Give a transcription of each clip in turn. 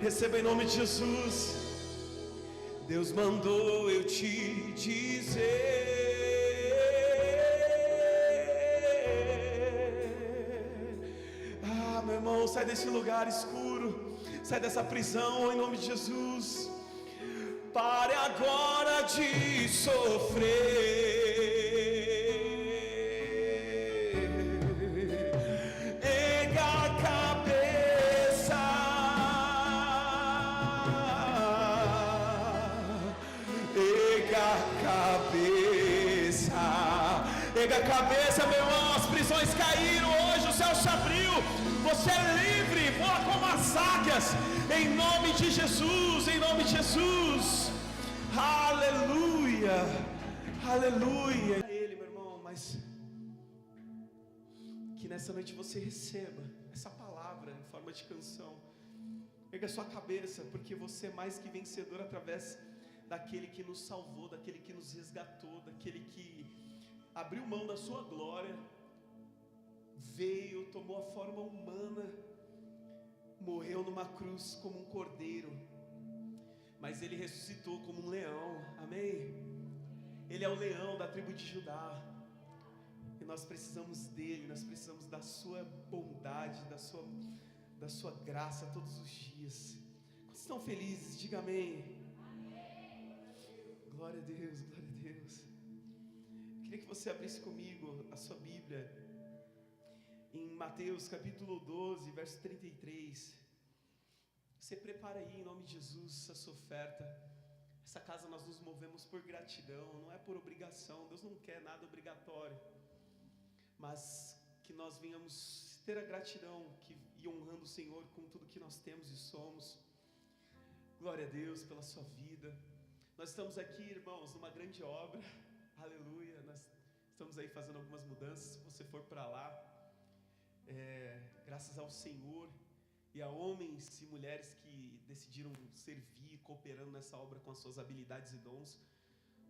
Receba em nome de Jesus. Deus mandou eu te dizer: ah, meu irmão, sai desse lugar escuro, sai dessa prisão em nome de Jesus. Pare agora de sofrer. Erga a cabeça. Erga a cabeça. Erga a cabeça, meu irmão. As prisões caíram hoje, o céu se abriu. Você é livre, voa como as águias. Em nome de Jesus, em nome de Jesus. Aleluia, aleluia. Ele, meu irmão, mas que nessa noite você receba essa palavra em forma de canção. Erga a sua cabeça, porque você é mais que vencedor através daquele que nos salvou, daquele que nos resgatou, daquele que abriu mão da sua glória, veio, tomou a forma humana, morreu numa cruz como um cordeiro, mas ele ressuscitou como um leão, amém? Ele é o leão da tribo de Judá, e nós precisamos dele, nós precisamos da sua bondade, da sua graça todos os dias. Quantos estão felizes? Diga amém. Glória a Deus, glória a Deus. Eu queria que você abrisse comigo a sua Bíblia em Mateus capítulo 12, verso 33. Você prepara aí em nome de Jesus a sua oferta. Essa casa nós nos movemos por gratidão, não é por obrigação. Deus não quer nada obrigatório, mas que nós venhamos ter a gratidão e honrando o Senhor com tudo que nós temos e somos. Glória a Deus pela sua vida. Nós estamos aqui, irmãos, numa grande obra, aleluia. Nós estamos aí fazendo algumas mudanças. Se você for para lá, graças ao Senhor e a homens e mulheres que decidiram servir, cooperando nessa obra com as suas habilidades e dons,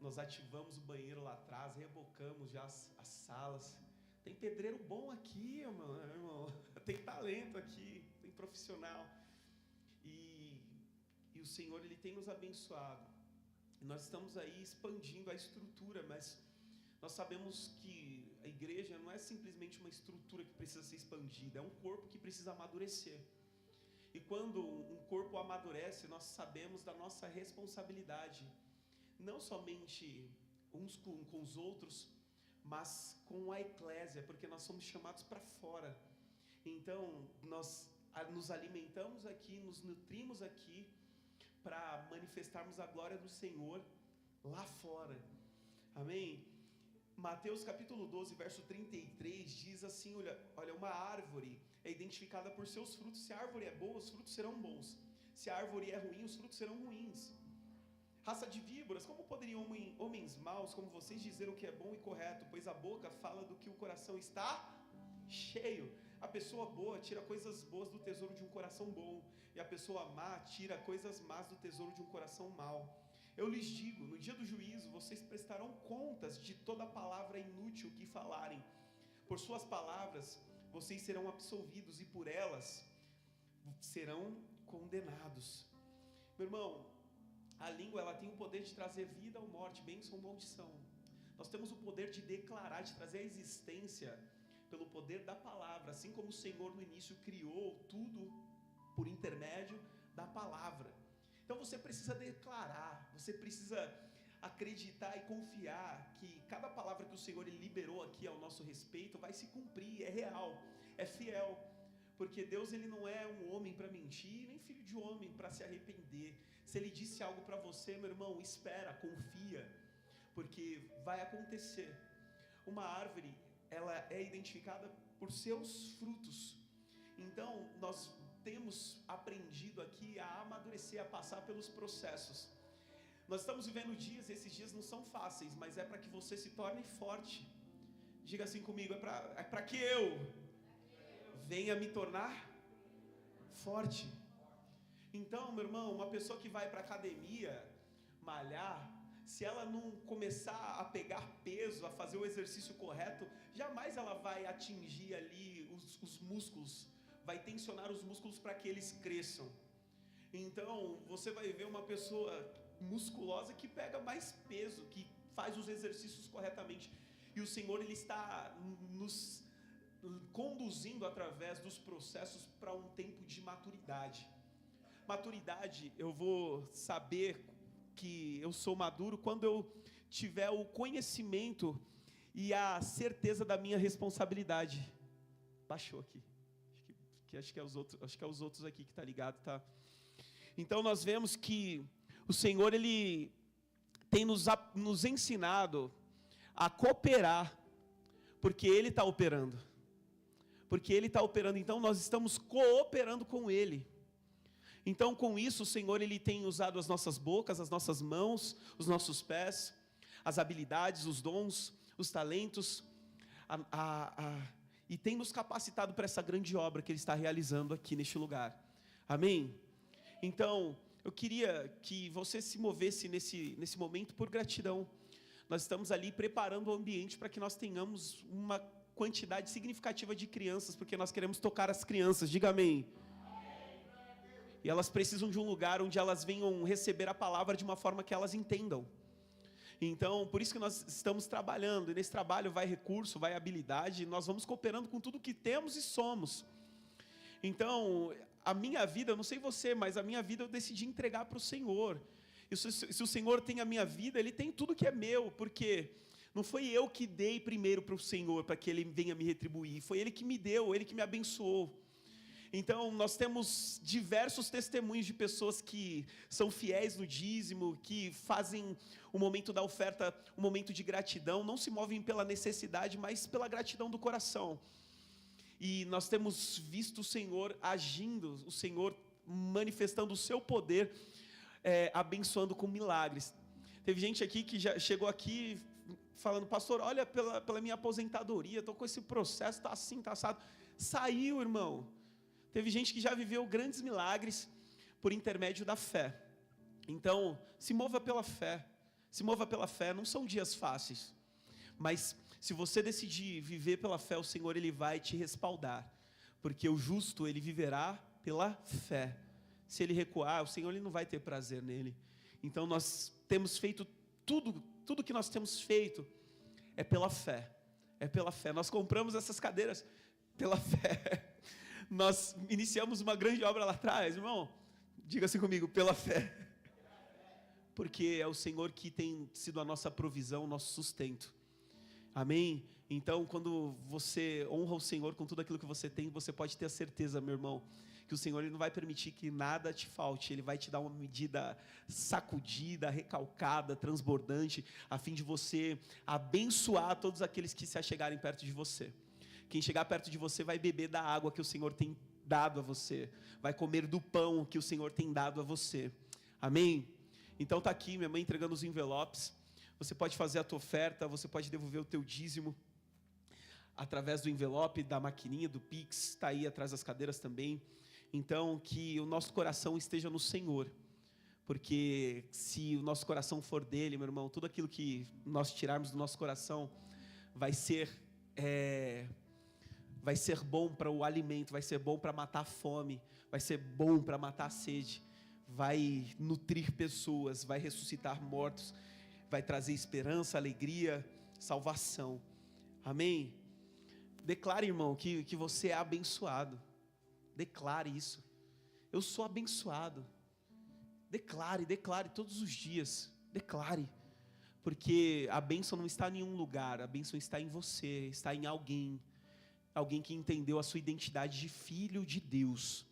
nós ativamos o banheiro lá atrás, rebocamos já as salas. Tem pedreiro bom aqui, irmão. Tem talento aqui, tem profissional. E o Senhor, Ele tem nos abençoado. Nós estamos aí expandindo a estrutura, mas nós sabemos que a igreja não é simplesmente uma estrutura que precisa ser expandida, é um corpo que precisa amadurecer. E quando um corpo amadurece, nós sabemos da nossa responsabilidade, não somente uns com os outros, mas com a eclésia, porque nós somos chamados para fora. Então, nós nos alimentamos aqui, nos nutrimos aqui, para manifestarmos a glória do Senhor lá fora, amém? Mateus capítulo 12, verso 33 diz assim, olha, uma árvore é identificada por seus frutos. Se a árvore é boa, os frutos serão bons. Se a árvore é ruim, os frutos serão ruins. Raça de víboras, como poderiam homens maus como vocês dizer o que é bom e correto? Pois a boca fala do que o coração está cheio. A pessoa boa tira coisas boas do tesouro de um coração bom, e a pessoa má tira coisas más do tesouro de um coração mau. Eu lhes digo, no dia do juízo vocês prestarão contas de toda palavra inútil que falarem. Por suas palavras vocês serão absolvidos, e por elas serão condenados. Meu irmão, a língua, ela tem o poder de trazer vida ou morte, bênção ou maldição. Nós temos o poder de declarar, de trazer a existência pelo poder da palavra, assim como o Senhor no início criou tudo por intermédio da palavra. Então você precisa declarar, você precisa acreditar e confiar que cada palavra que o Senhor liberou aqui ao nosso respeito vai se cumprir, é real, é fiel, porque Deus, Ele não é um homem para mentir, nem filho de homem para se arrepender. Se Ele disse algo para você, meu irmão, espera, confia, porque vai acontecer. Uma árvore, ela é identificada por seus frutos. Então nós temos aprendido aqui a amadurecer, a passar pelos processos. Nós estamos vivendo dias, esses dias não são fáceis, mas é para que você se torne forte. Diga assim comigo, é para que eu venha me tornar forte. Então, meu irmão, uma pessoa que vai para a academia malhar, se ela não começar a pegar peso, a fazer o exercício correto, jamais ela vai atingir ali os músculos, vai tensionar os músculos para que eles cresçam. Então, você vai ver uma pessoa musculosa que pega mais peso, que faz os exercícios corretamente. E o Senhor, Ele está nos conduzindo através dos processos para um tempo de maturidade. Maturidade, eu vou saber que eu sou maduro quando eu tiver o conhecimento e a certeza da minha responsabilidade. Baixou aqui. Acho que é os outros aqui que tá ligado, tá? Então nós vemos que o Senhor, Ele tem nos ensinado a cooperar, porque Ele está operando. Porque Ele está operando, então nós estamos cooperando com Ele. Então com isso o Senhor, Ele tem usado as nossas bocas, as nossas mãos, os nossos pés, as habilidades, os dons, os talentos, e tem nos capacitado para essa grande obra que Ele está realizando aqui neste lugar. Amém? Então, eu queria que você se movesse nesse momento por gratidão. Nós estamos ali preparando o ambiente para que nós tenhamos uma quantidade significativa de crianças, porque nós queremos tocar as crianças, diga amém. E elas precisam de um lugar onde elas venham receber a palavra de uma forma que elas entendam. Então, por isso que nós estamos trabalhando, e nesse trabalho vai recurso, vai habilidade, nós vamos cooperando com tudo que temos e somos. Então, a minha vida, eu não sei você, mas a minha vida eu decidi entregar para o Senhor. E se o Senhor tem a minha vida, Ele tem tudo que é meu, porque não foi eu que dei primeiro para o Senhor, para que Ele venha me retribuir, foi Ele que me deu, Ele que me abençoou. Então, nós temos diversos testemunhos de pessoas que são fiéis no dízimo, que fazem o momento da oferta um momento de gratidão, não se movem pela necessidade, mas pela gratidão do coração. E nós temos visto o Senhor agindo, o Senhor manifestando o seu poder, abençoando com milagres. Teve gente aqui que já chegou aqui falando, pastor, olha pela minha aposentadoria, estou com esse processo, está assim, está assado. Saiu, irmão. Teve gente que já viveu grandes milagres por intermédio da fé. Então, se mova pela fé. Se mova pela fé. Não são dias fáceis. Mas se você decidir viver pela fé, o Senhor, Ele vai te respaldar. Porque o justo, ele viverá pela fé. Se ele recuar, o Senhor, Ele não vai ter prazer nele. Então, nós temos feito tudo que nós temos feito é pela fé. É pela fé. Nós compramos essas cadeiras pela fé. Nós iniciamos uma grande obra lá atrás, irmão, diga assim comigo, pela fé, porque é o Senhor que tem sido a nossa provisão, o nosso sustento, amém? Então, quando você honra o Senhor com tudo aquilo que você tem, você pode ter a certeza, meu irmão, que o Senhor, Ele não vai permitir que nada te falte, Ele vai te dar uma medida sacudida, recalcada, transbordante, a fim de você abençoar todos aqueles que se achegarem perto de você. Quem chegar perto de você vai beber da água que o Senhor tem dado a você, vai comer do pão que o Senhor tem dado a você, amém? Então está aqui minha mãe entregando os envelopes, você pode fazer a tua oferta, você pode devolver o teu dízimo, através do envelope, da maquininha, do Pix, está aí atrás das cadeiras também. Então que o nosso coração esteja no Senhor, porque se o nosso coração for dele, meu irmão, tudo aquilo que nós tirarmos do nosso coração vai ser bom para o alimento, vai ser bom para matar a fome, vai ser bom para matar a sede, vai nutrir pessoas, vai ressuscitar mortos, vai trazer esperança, alegria, salvação, amém? Declare, irmão, que você é abençoado, declare isso, eu sou abençoado, declare todos os dias, declare, porque a bênção não está em nenhum lugar, a bênção está em você, está em alguém que entendeu a sua identidade de filho de Deus,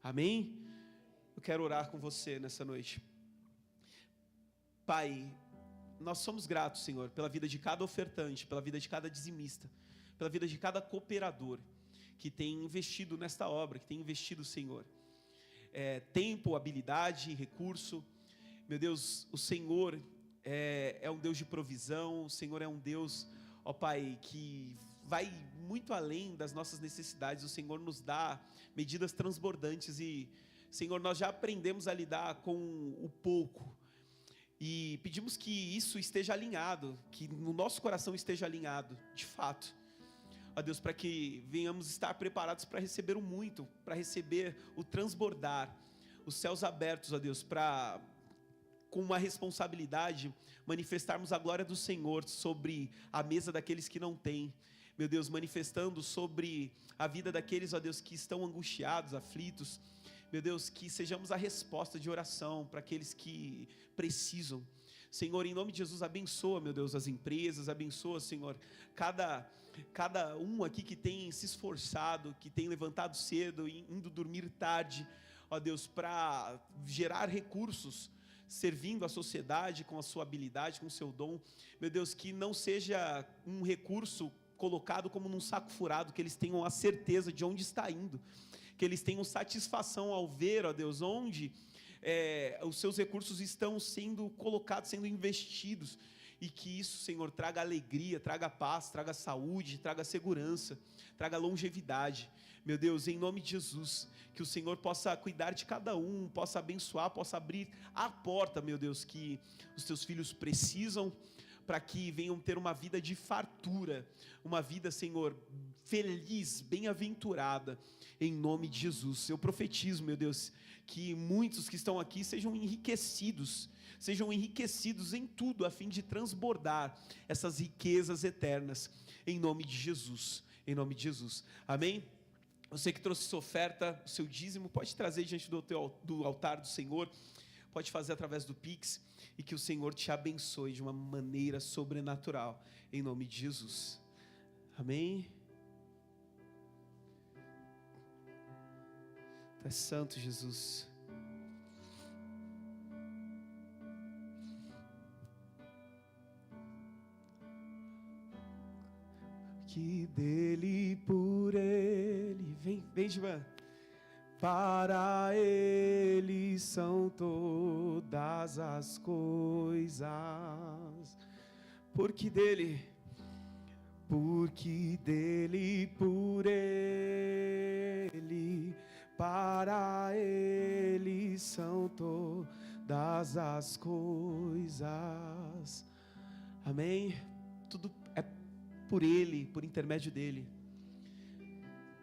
amém? Eu quero orar com você nessa noite. Pai, nós somos gratos, Senhor, pela vida de cada ofertante, pela vida de cada dizimista, pela vida de cada cooperador que tem investido nesta obra, que tem investido, Senhor, tempo, habilidade, recurso. Meu Deus, o Senhor é um Deus de provisão, o Senhor é um Deus, ó Pai, que vai muito além das nossas necessidades. O Senhor nos dá medidas transbordantes e, Senhor, nós já aprendemos a lidar com o pouco e pedimos que isso esteja alinhado, que no nosso coração esteja alinhado, de fato, ó Deus, para que venhamos estar preparados para receber o muito, para receber o transbordar, os céus abertos, ó Deus, para, com uma responsabilidade, manifestarmos a glória do Senhor sobre a mesa daqueles que não têm. Meu Deus, manifestando sobre a vida daqueles, ó Deus, que estão angustiados, aflitos. Meu Deus, que sejamos a resposta de oração para aqueles que precisam. Senhor, em nome de Jesus, abençoa, meu Deus, as empresas, abençoa, Senhor, cada um aqui que tem se esforçado, que tem levantado cedo e indo dormir tarde, ó Deus, para gerar recursos, servindo a sociedade com a sua habilidade, com o seu dom. Meu Deus, que não seja um recurso colocado como num saco furado, que eles tenham a certeza de onde está indo, que eles tenham satisfação ao ver, ó Deus, onde os seus recursos estão sendo colocados, sendo investidos, e que isso, Senhor, traga alegria, traga paz, traga saúde, traga segurança, traga longevidade. Meu Deus, em nome de Jesus, que o Senhor possa cuidar de cada um, possa abençoar, possa abrir a porta, meu Deus, que os teus filhos precisam, para que venham ter uma vida de fartura, uma vida, Senhor, feliz, bem-aventurada, em nome de Jesus. Eu profetizo, meu Deus, que muitos que estão aqui sejam enriquecidos em tudo, a fim de transbordar essas riquezas eternas, em nome de Jesus, amém? Você que trouxe sua oferta, o seu dízimo, pode trazer diante do altar do Senhor, pode fazer através do Pix, e que o Senhor te abençoe de uma maneira sobrenatural, em nome de Jesus, amém? Tu és santo, Jesus. Que dele, por ele, vem João. Para ele são todas as coisas, porque dele, por ele, para ele são todas as coisas, amém? Tudo é por ele, por intermédio dele.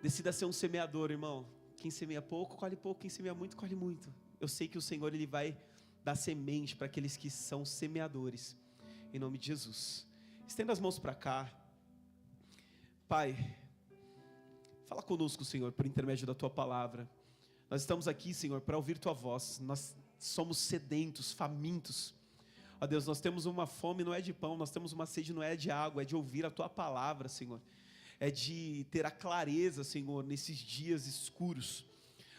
Decida ser um semeador, irmão. Quem semeia pouco, colhe pouco. Quem semeia muito, colhe muito. Eu sei que o Senhor, Ele vai dar semente para aqueles que são semeadores, em nome de Jesus. Estenda as mãos para cá. Pai, fala conosco, Senhor, por intermédio da Tua palavra. Nós estamos aqui, Senhor, para ouvir Tua voz. Nós somos sedentos, famintos. Ó Deus, nós temos uma fome, não é de pão. Nós temos uma sede, não é de água. É de ouvir a Tua palavra, Senhor. É de ter a clareza, Senhor, nesses dias escuros.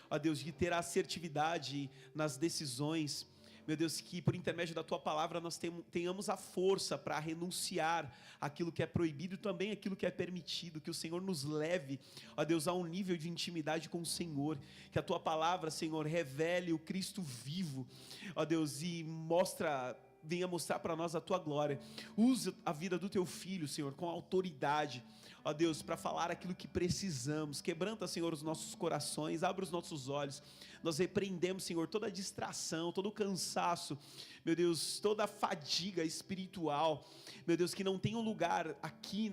Ó Deus, de ter a assertividade nas decisões. Meu Deus, que por intermédio da Tua palavra nós tenhamos a força para renunciar aquilo que é proibido e também aquilo que é permitido. Que o Senhor nos leve, ó Deus, a um nível de intimidade com o Senhor. Que a Tua palavra, Senhor, revele o Cristo vivo, ó Deus, e venha mostrar para nós a Tua glória. Use a vida do Teu Filho, Senhor, com autoridade, ó Deus, para falar aquilo que precisamos. Quebranta, Senhor, os nossos corações, abre os nossos olhos. Nós repreendemos, Senhor, toda a distração, todo o cansaço, meu Deus, toda a fadiga espiritual, meu Deus, que não tem um lugar aqui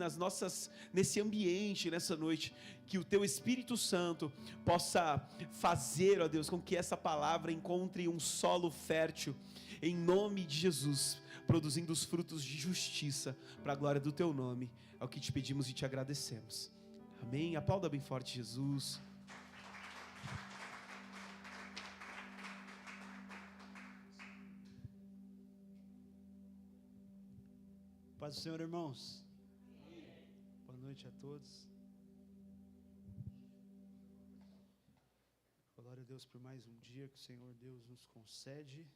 nesse ambiente, nessa noite. Que o Teu Espírito Santo possa fazer, ó Deus, com que essa palavra encontre um solo fértil, em nome de Jesus, produzindo os frutos de justiça, para a glória do Teu nome. É o que te pedimos e te agradecemos, amém? Aplauda bem forte Jesus. Paz do Senhor, irmãos. Boa noite a todos. Glória a Deus por mais um dia que o Senhor Deus nos concede,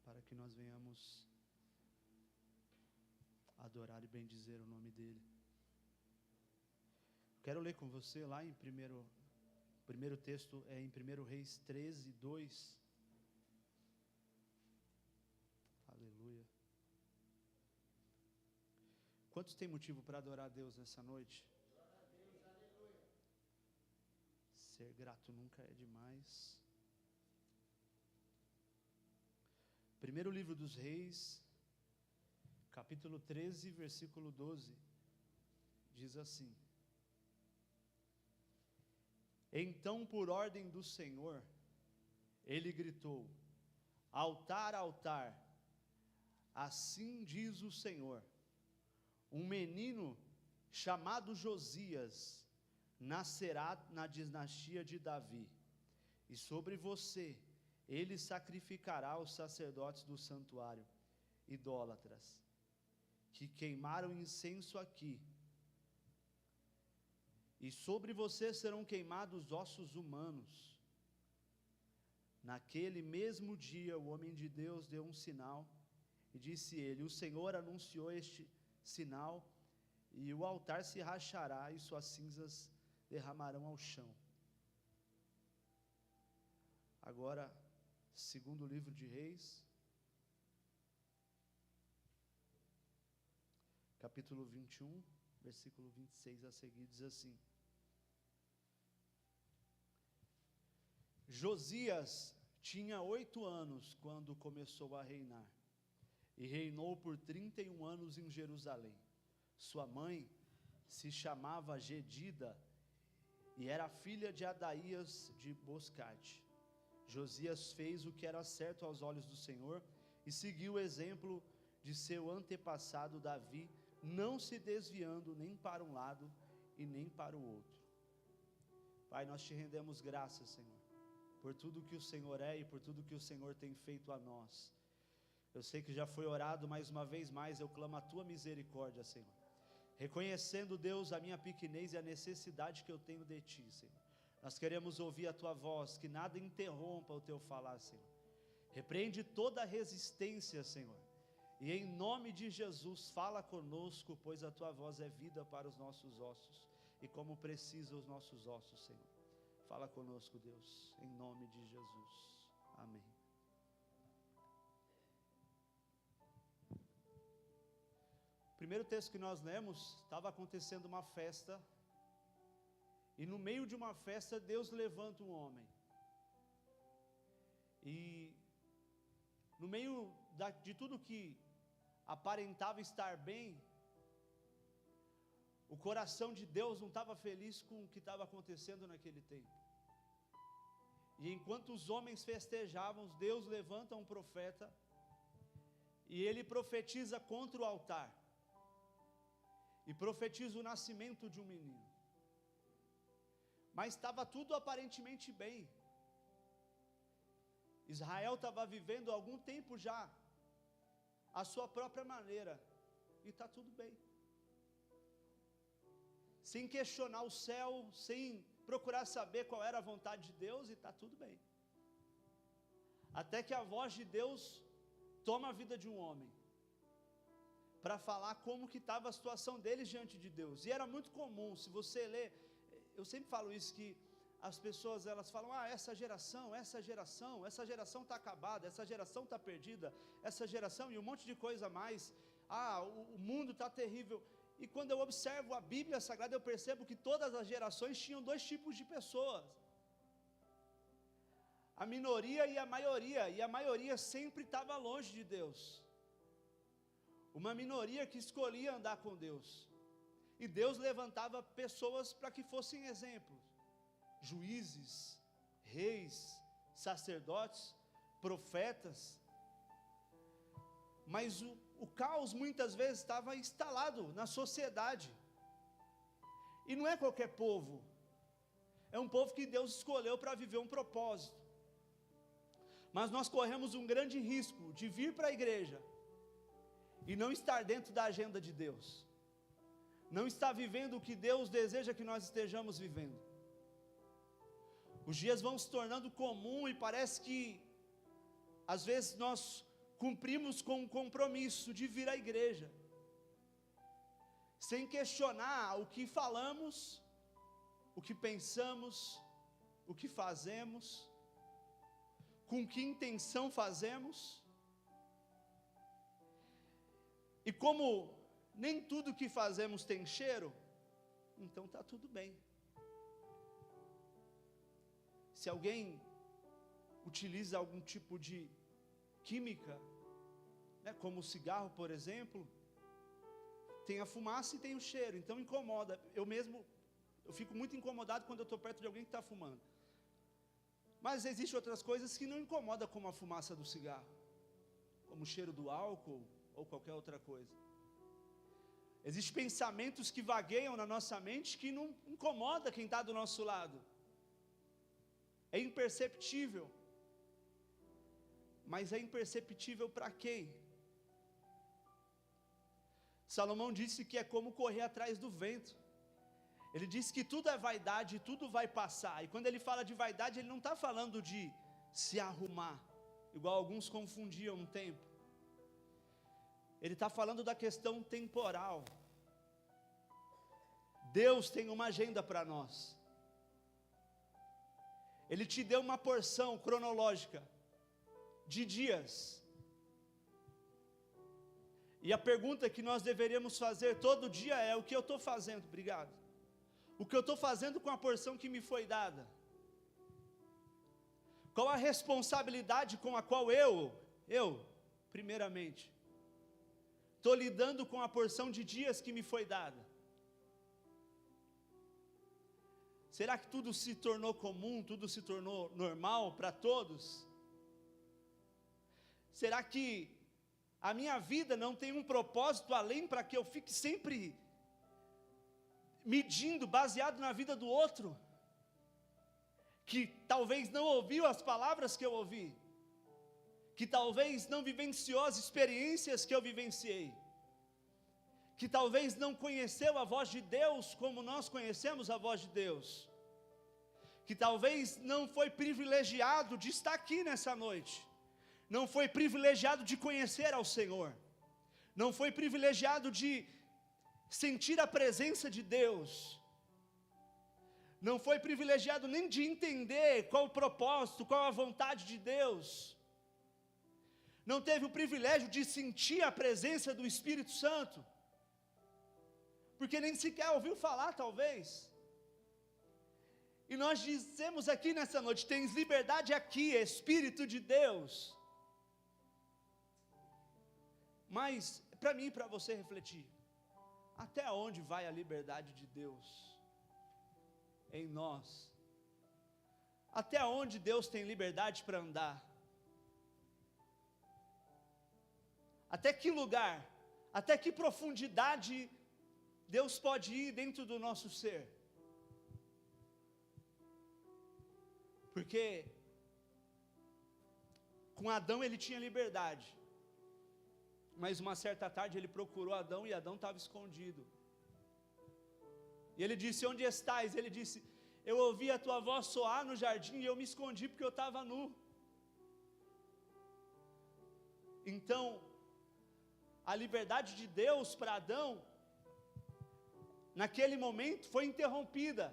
para que nós venhamos adorar e bendizer o nome dEle. Quero ler com você lá em primeiro texto, em 1 Reis 13, 2. Aleluia. Quantos têm motivo para adorar a Deus nessa noite? Ser grato nunca é demais. Primeiro livro dos Reis, capítulo 13, versículo 12, diz assim: Então, por ordem do Senhor, ele gritou: altar, altar, assim diz o Senhor, um menino chamado Josias nascerá na dinastia de Davi, e sobre você ele sacrificará os sacerdotes do santuário, idólatras, que queimaram incenso aqui, e sobre você serão queimados ossos humanos. Naquele mesmo dia o homem de Deus deu um sinal, e disse ele: o Senhor anunciou este sinal, e o altar se rachará, e suas cinzas derramarão ao chão. Agora, segundo livro de Reis, capítulo 21, versículo 26 a seguir, diz assim: Josias tinha 8 anos quando começou a reinar, e reinou por 31 anos em Jerusalém. Sua mãe se chamava Gedida, e era filha de Adaías de Boscate. Josias fez o que era certo aos olhos do Senhor, e seguiu o exemplo de seu antepassado Davi, não se desviando nem para um lado e nem para o outro. Pai, nós te rendemos graças, Senhor, por tudo que o Senhor é e por tudo que o Senhor tem feito a nós. Eu sei que já foi orado, mas uma vez mais eu clamo a tua misericórdia, Senhor, reconhecendo, Deus, a minha pequenez e a necessidade que eu tenho de ti, Senhor. Nós queremos ouvir a tua voz, que nada interrompa o teu falar, Senhor. Repreende toda a resistência, Senhor, e em nome de Jesus fala conosco, pois a tua voz é vida para os nossos ossos, e como precisam os nossos ossos, Senhor. Fala conosco, Deus, em nome de Jesus. Amém. O primeiro texto que nós lemos, estava acontecendo uma festa, e no meio de uma festa, Deus levanta um homem. E no meio de tudo que aparentava estar bem, o coração de Deus não estava feliz com o que estava acontecendo naquele tempo. E enquanto os homens festejavam, Deus levanta um profeta, e ele profetiza contra o altar, e profetiza o nascimento de um menino. Mas estava tudo aparentemente bem. Israel estava vivendo há algum tempo já a sua própria maneira, e está tudo bem, sem questionar o céu, sem procurar saber qual era a vontade de Deus, e está tudo bem, até que a voz de Deus toma a vida de um homem, para falar como que estava a situação deles diante de Deus. E era muito comum, se você ler, eu sempre falo isso, que as pessoas, elas falam: essa geração está acabada, essa geração está perdida, essa geração, e um monte de coisa mais, o mundo está terrível. E quando eu observo a Bíblia Sagrada, eu percebo que todas as gerações tinham 2 tipos de pessoas: a minoria e a maioria sempre estava longe de Deus. Uma minoria que escolhia andar com Deus, e Deus levantava pessoas para que fossem exemplos: juízes, reis, sacerdotes, profetas. Mas o caos muitas vezes estava instalado na sociedade, e não é qualquer povo, é um povo que Deus escolheu para viver um propósito. Mas nós corremos um grande risco de vir para a igreja e não estar dentro da agenda de Deus, não estar vivendo o que Deus deseja que nós estejamos vivendo. Os dias vão se tornando comum, e parece que às vezes nós cumprimos com um compromisso de vir à igreja, sem questionar o que falamos, o que pensamos, o que fazemos, com que intenção fazemos. E como nem tudo que fazemos tem cheiro, então está tudo bem. Se alguém utiliza algum tipo de química, como o cigarro, por exemplo, tem a fumaça e tem o cheiro, então incomoda. Eu mesmo Eu fico muito incomodado quando eu estou perto de alguém que está fumando. Mas existem outras coisas que não incomodam, como a fumaça do cigarro, como o cheiro do álcool ou qualquer outra coisa. Existem pensamentos que vagueiam na nossa mente que não incomoda quem está do nosso lado. É imperceptível. Mas é imperceptível para quem? Salomão disse que é como correr atrás do vento. Ele disse que tudo é vaidade, tudo vai passar. E quando ele fala de vaidade, ele não está falando de se arrumar, igual alguns confundiam um tempo. Ele está falando da questão temporal. Deus tem uma agenda para nós. Ele te deu uma porção cronológica de dias. E a pergunta que nós deveríamos fazer todo dia é: o que eu estou fazendo? Obrigado. O que eu estou fazendo com a porção que me foi dada? Qual a responsabilidade com a qual primeiramente, estou lidando com a porção de dias que me foi dada? Será que tudo se tornou comum, tudo se tornou normal para todos? Será que a minha vida não tem um propósito além para que eu fique sempre medindo, baseado na vida do outro, que talvez não ouviu as palavras que eu ouvi, que talvez não vivenciou as experiências que eu vivenciei, que talvez não conheceu a voz de Deus como nós conhecemos a voz de Deus, que talvez não foi privilegiado de estar aqui nessa noite, não foi privilegiado de conhecer ao Senhor, não foi privilegiado de sentir a presença de Deus, não foi privilegiado nem de entender qual o propósito, qual a vontade de Deus, não teve o privilégio de sentir a presença do Espírito Santo, porque nem sequer ouviu falar talvez. E nós dizemos aqui nessa noite: tens liberdade aqui, Espírito de Deus. Mas para mim e para você refletir, até onde vai a liberdade de Deus em nós? Até onde Deus tem liberdade para andar? Até que lugar, até que profundidade Deus pode ir dentro do nosso ser? Porque com Adão ele tinha liberdade, mas uma certa tarde ele procurou Adão e Adão estava escondido. E ele disse: onde estás? Ele disse: eu ouvi a tua voz soar no jardim e eu me escondi porque eu estava nu. Então, a liberdade de Deus para Adão, naquele momento, foi interrompida.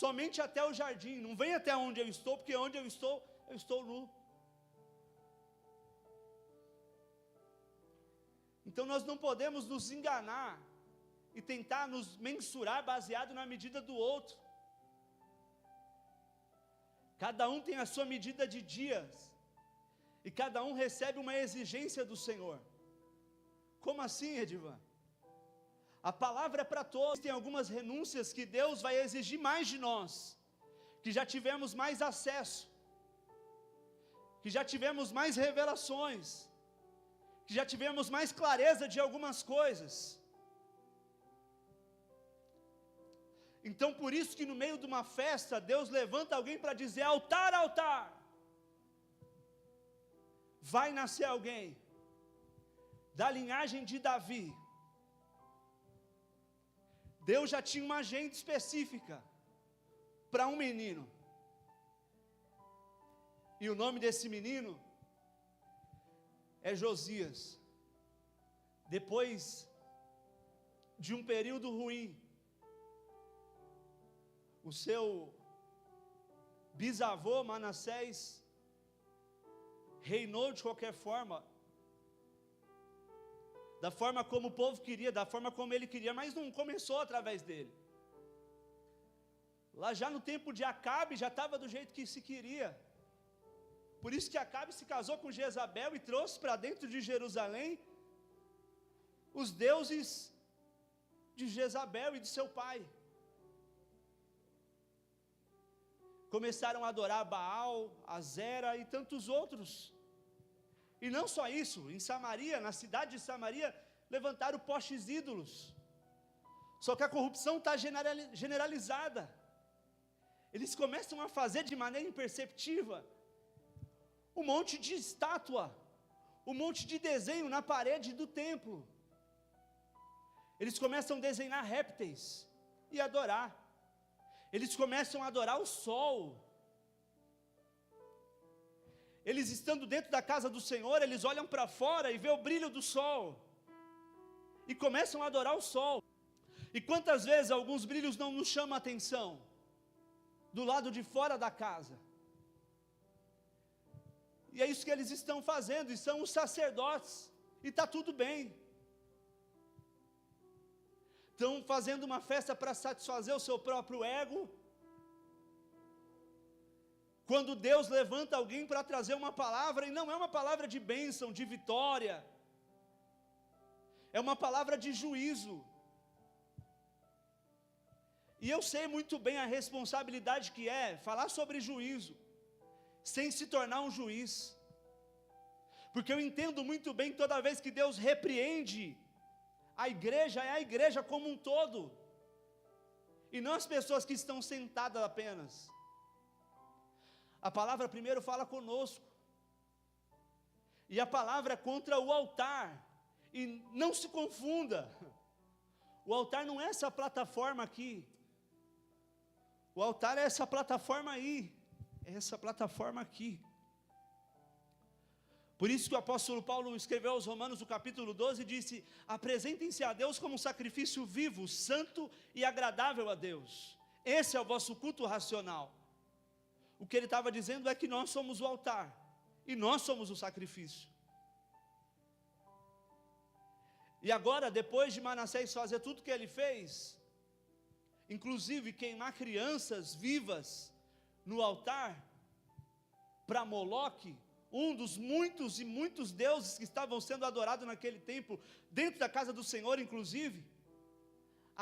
Somente até o jardim, não vem até onde eu estou, porque onde eu estou nu. Então nós não podemos nos enganar e tentar nos mensurar baseado na medida do outro. Cada um tem a sua medida de dias, e cada um recebe uma exigência do Senhor. Como assim, Edivan? A palavra é para todos. Tem algumas renúncias que Deus vai exigir mais de nós, que já tivemos mais acesso, que já tivemos mais revelações, que já tivemos mais clareza de algumas coisas. Então por isso que no meio de uma festa, Deus levanta alguém para dizer: altar, altar. Vai nascer alguém da linhagem de Davi. Deus já tinha uma agenda específica para um menino. E o nome desse menino é Josias. Depois de um período ruim, o seu bisavô Manassés reinou de qualquer forma, da forma como o povo queria, da forma como ele queria, mas não começou através dele. Lá já no tempo de Acabe, já estava do jeito que se queria. Por isso que Acabe se casou com Jezabel e trouxe para dentro de Jerusalém os deuses de Jezabel e de seu pai. começaram a adorar Baal, Azera e tantos outros. E não só isso, em Samaria, na cidade de Samaria, levantaram postes ídolos. Só que a corrupção está generalizada. Eles começam a fazer de maneira imperceptível um monte de estátua, um monte de desenho na parede do templo. Eles começam a desenhar répteis e adorar. Eles começam a adorar o sol. Eles estando dentro da casa do Senhor, eles olham para fora e vê o brilho do sol. E começam a adorar o sol. E quantas vezes alguns brilhos não nos chamam a atenção? Do lado de fora da casa. E é isso que eles estão fazendo, e são os sacerdotes. E está tudo bem. Estão fazendo uma festa para satisfazer o seu próprio ego. Quando Deus levanta alguém para trazer uma palavra, e não é uma palavra de bênção, de vitória, é uma palavra de juízo. E eu sei muito bem a responsabilidade que é falar sobre juízo, sem se tornar um juiz, porque eu entendo muito bem que toda vez que Deus repreende, a igreja é a igreja como um todo, e não as pessoas que estão sentadas apenas. A palavra primeiro fala conosco, e a palavra é contra o altar, e não se confunda, o altar não é essa plataforma aqui, o altar é essa plataforma aí, é essa plataforma aqui. Por isso que o apóstolo Paulo escreveu aos Romanos, no capítulo 12, disse: apresentem-se a Deus como um sacrifício vivo, santo e agradável a Deus. Esse é o vosso culto racional. O que ele estava dizendo é que nós somos o altar, e nós somos o sacrifício. E agora, depois de Manassés fazer tudo que ele fez, inclusive queimar crianças vivas no altar, para Moloque, um dos muitos e muitos deuses que estavam sendo adorados naquele templo, dentro da casa do Senhor inclusive,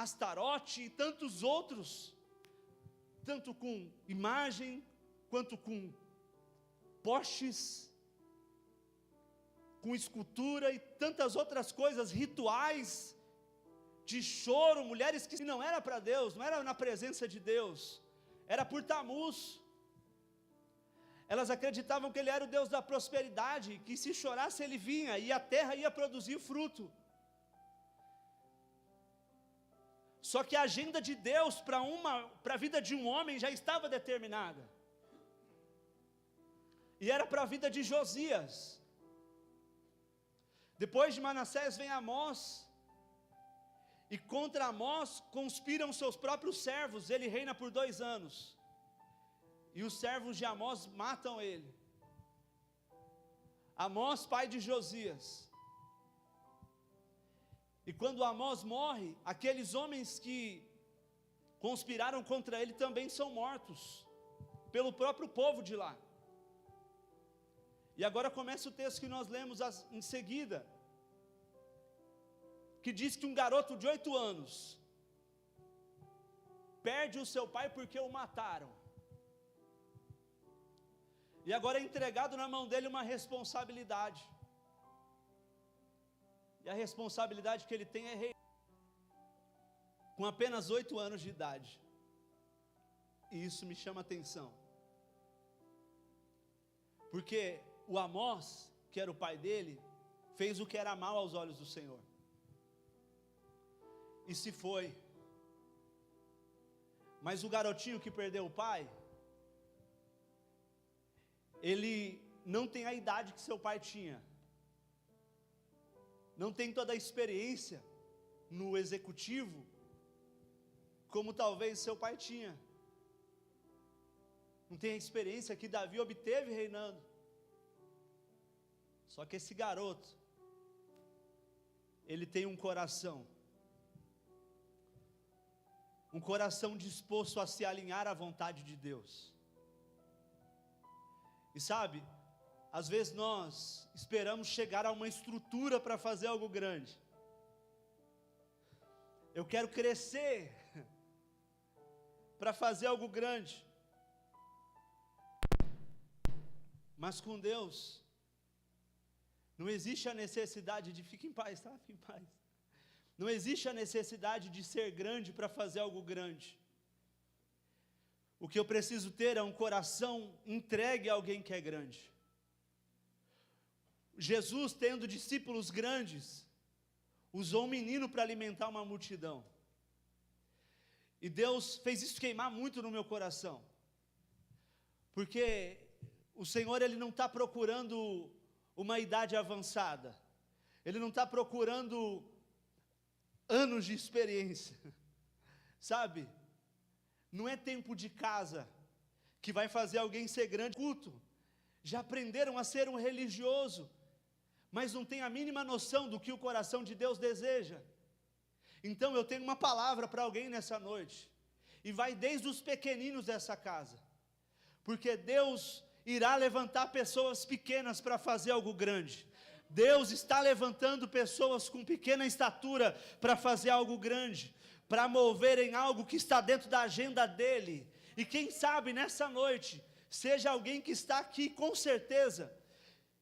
Astarote e tantos outros, tanto com imagem, quanto com postes, com escultura e tantas outras coisas, rituais de choro, mulheres que não era para Deus, não era na presença de Deus, era por Tamuz. Elas acreditavam que ele era o Deus da prosperidade, que se chorasse ele vinha, e a terra ia produzir fruto. Só que a agenda de Deus para a vida de um homem já estava determinada. E era para a vida de Josias. Depois de Manassés vem Amós, e contra Amós conspiram seus próprios servos, ele reina por 2 anos. E os servos de Amós matam ele. Amós, pai de Josias. E quando Amós morre, aqueles homens que conspiraram contra ele também são mortos pelo próprio povo de lá. E agora começa o texto que nós lemos em seguida, que diz que um garoto de 8 anos perde o seu pai porque o mataram. E agora é entregado na mão dele uma responsabilidade. E a responsabilidade que ele tem é reinar, com apenas 8 anos de idade. E isso me chama a atenção. Porque o Amós, que era o pai dele, fez o que era mal aos olhos do Senhor. E se foi. Mas o garotinho que perdeu o pai, ele não tem a idade que seu pai tinha. Não tem toda a experiência no executivo, como talvez seu pai tinha. Não tem a experiência que Davi obteve reinando. Só que esse garoto, ele tem um coração disposto a se alinhar à vontade de Deus. E sabe, às vezes nós esperamos chegar a uma estrutura para fazer algo grande. Eu quero crescer para fazer algo grande. Mas com Deus, não existe a necessidade de fique em paz, tá? Fique em paz. Não existe a necessidade de ser grande para fazer algo grande. O que eu preciso ter é um coração entregue a alguém que é grande. Jesus, tendo discípulos grandes, usou um menino para alimentar uma multidão. E Deus fez isso queimar muito no meu coração. Porque o Senhor, Ele não está procurando uma idade avançada. Ele não está procurando anos de experiência. Sabe? Não é tempo de casa que vai fazer alguém ser grande. Culto. Já aprenderam a ser um religioso, mas não tem a mínima noção do que o coração de Deus deseja. Então eu tenho uma palavra para alguém nessa noite, e vai desde os pequeninos dessa casa, porque Deus irá levantar pessoas pequenas para fazer algo grande. Deus está levantando pessoas com pequena estatura para fazer algo grande, para moverem algo que está dentro da agenda dele. E quem sabe nessa noite, seja alguém que está aqui com certeza,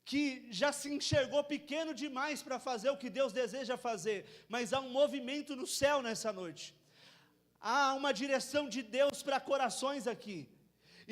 que já se enxergou pequeno demais para fazer o que Deus deseja fazer, mas há um movimento no céu nessa noite. Há uma direção de Deus para corações aqui.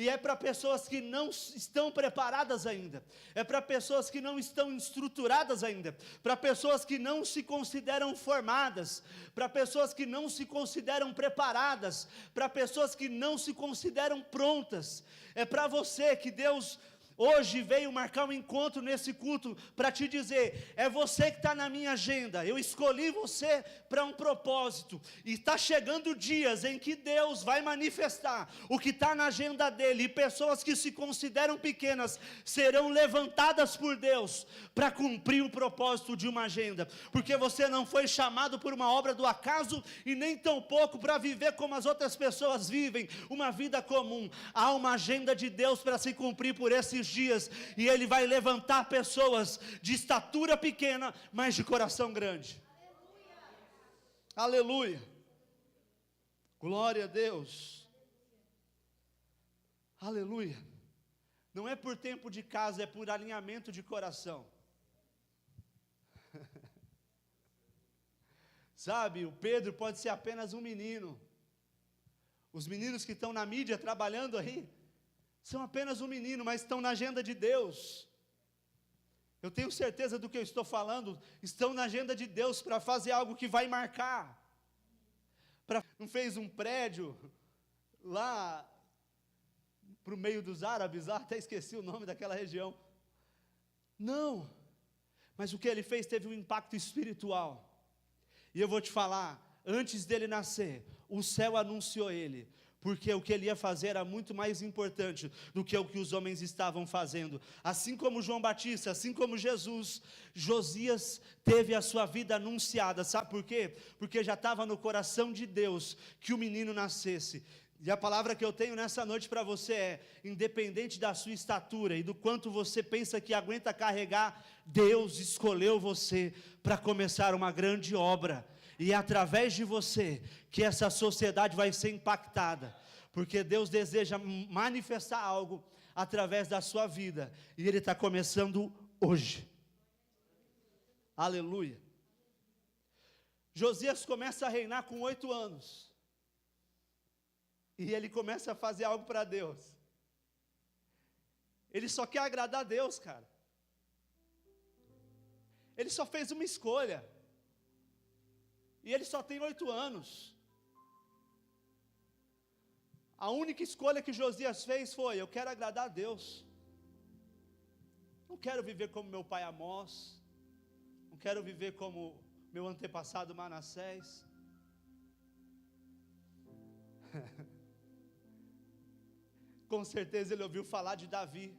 E é para pessoas que não estão preparadas ainda, é para pessoas que não estão estruturadas ainda, para pessoas que não se consideram formadas, para pessoas que não se consideram preparadas, para pessoas que não se consideram prontas. É para você que Deus hoje veio marcar um encontro nesse culto para te dizer: é você que está na minha agenda, eu escolhi você para um propósito, e está chegando dias em que Deus vai manifestar o que está na agenda dele, e pessoas que se consideram pequenas serão levantadas por Deus para cumprir o propósito de uma agenda, porque você não foi chamado por uma obra do acaso, e nem tampouco para viver como as outras pessoas vivem, uma vida comum. Há uma agenda de Deus para se cumprir por esses dias, e Ele vai levantar pessoas de estatura pequena, mas de coração grande. Aleluia, aleluia. Glória a Deus, aleluia. Não é por tempo de casa, é por alinhamento de coração. Sabe, o Pedro pode ser apenas um menino. Os meninos que estão na mídia trabalhando aí são apenas um menino, mas estão na agenda de Deus. Eu tenho certeza do que eu estou falando. Estão na agenda de Deus para fazer algo que vai marcar. Não fez um prédio lá para o meio dos árabes, lá, até esqueci o nome daquela região. Não, mas o que ele fez teve um impacto espiritual. E eu vou te falar, antes dele nascer, o céu anunciou ele, porque o que ele ia fazer era muito mais importante do que o que os homens estavam fazendo. Assim como João Batista, assim como Jesus, Josias teve a sua vida anunciada. Sabe por quê? Porque já estava no coração de Deus que o menino nascesse. E a palavra que eu tenho nessa noite para você é: independente da sua estatura e do quanto você pensa que aguenta carregar, Deus escolheu você para começar uma grande obra. E é através de você que essa sociedade vai ser impactada, porque Deus deseja manifestar algo através da sua vida, e Ele está começando hoje. Aleluia. Josias começa a reinar com 8 anos, e ele começa a fazer algo para Deus. Ele só quer agradar a Deus, cara. Ele só fez uma escolha, e ele só tem 8 anos. A única escolha que Josias fez foi: eu quero agradar a Deus. Não quero viver como meu pai Amós. Não quero viver como meu antepassado Manassés. Com certeza ele ouviu falar de Davi.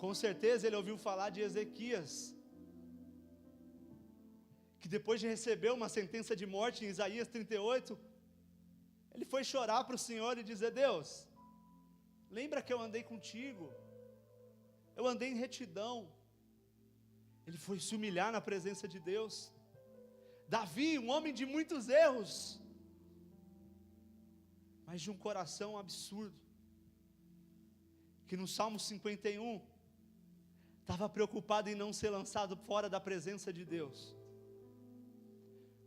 Com certeza ele ouviu falar de Ezequias, que depois de receber uma sentença de morte em Isaías 38, ele foi chorar para o Senhor e dizer: Deus, lembra que eu andei contigo, eu andei em retidão. Ele foi se humilhar na presença de Deus. Davi, um homem de muitos erros, mas de um coração absurdo, que no Salmo 51, estava preocupado em não ser lançado fora da presença de Deus.